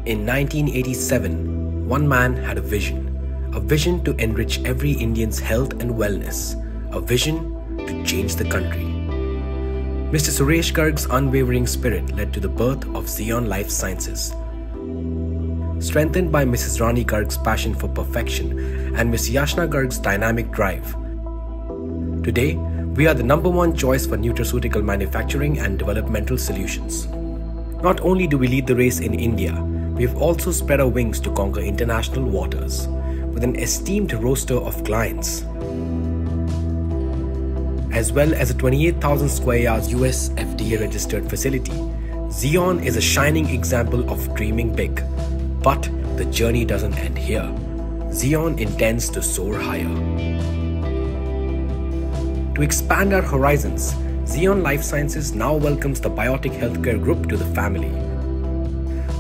In 1987, one man had a vision to enrich every Indian's health and wellness, a vision to change the country. Mr. Suresh Garg's unwavering spirit led to the birth of Zeon Lifesciences. Strengthened by Mrs. Rani Garg's passion for perfection and Ms. Yashna Garg's dynamic drive, today we are the #1 choice for nutraceutical manufacturing and developmental solutions. Not only do we lead the race in India, we have also spread our wings to conquer international waters with an esteemed roster of clients, as well as a 28,000 square yards US FDA registered facility. Zeon is a shining example of dreaming big. But the journey doesn't end here. Zeon intends to soar higher. To expand our horizons, Zeon Lifesciences now welcomes the Biotic Healthcare Group to the family.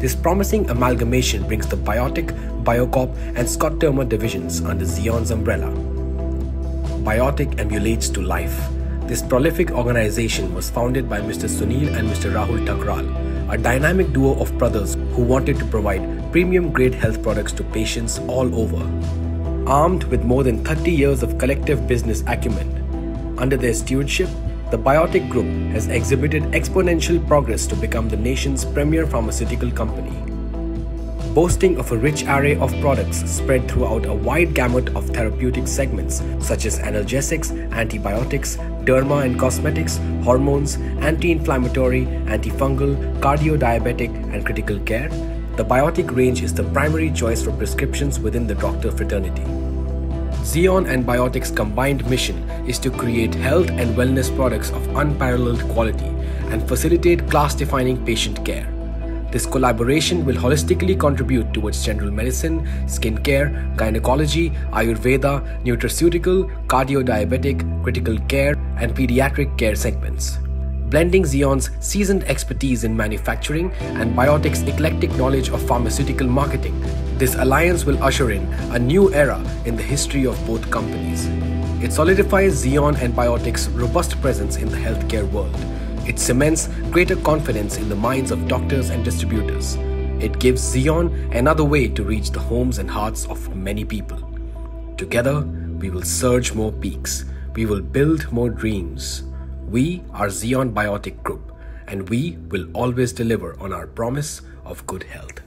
This promising amalgamation brings the Biotic, Biocorp and Scott Termer divisions under Zeon's umbrella. Biotic emulates to life. This prolific organization was founded by Mr. Sunil and Mr. Rahul Thakral, a dynamic duo of brothers who wanted to provide premium-grade health products to patients all over. Armed with more than 30 years of collective business acumen, under their stewardship, the Biotic Group has exhibited exponential progress to become the nation's premier pharmaceutical company. Boasting of a rich array of products spread throughout a wide gamut of therapeutic segments such as analgesics, antibiotics, derma and cosmetics, hormones, anti-inflammatory, antifungal, cardio-diabetic and critical care, the Biotic range is the primary choice for prescriptions within the doctor fraternity. Zeon and Biotic's combined mission is to create health and wellness products of unparalleled quality and facilitate class-defining patient care. This collaboration will holistically contribute towards general medicine, skin care, gynecology, Ayurveda, nutraceutical, cardio-diabetic, critical care, and pediatric care segments. Blending Zeon's seasoned expertise in manufacturing and Biotic's eclectic knowledge of pharmaceutical marketing, this alliance will usher in a new era in the history of both companies. It solidifies Zeon and Biotic's robust presence in the healthcare world. It cements greater confidence in the minds of doctors and distributors. It gives Zeon another way to reach the homes and hearts of many people. Together, we will surge more peaks. We will build more dreams. We are Zeon Biotic Group, and we will always deliver on our promise of good health.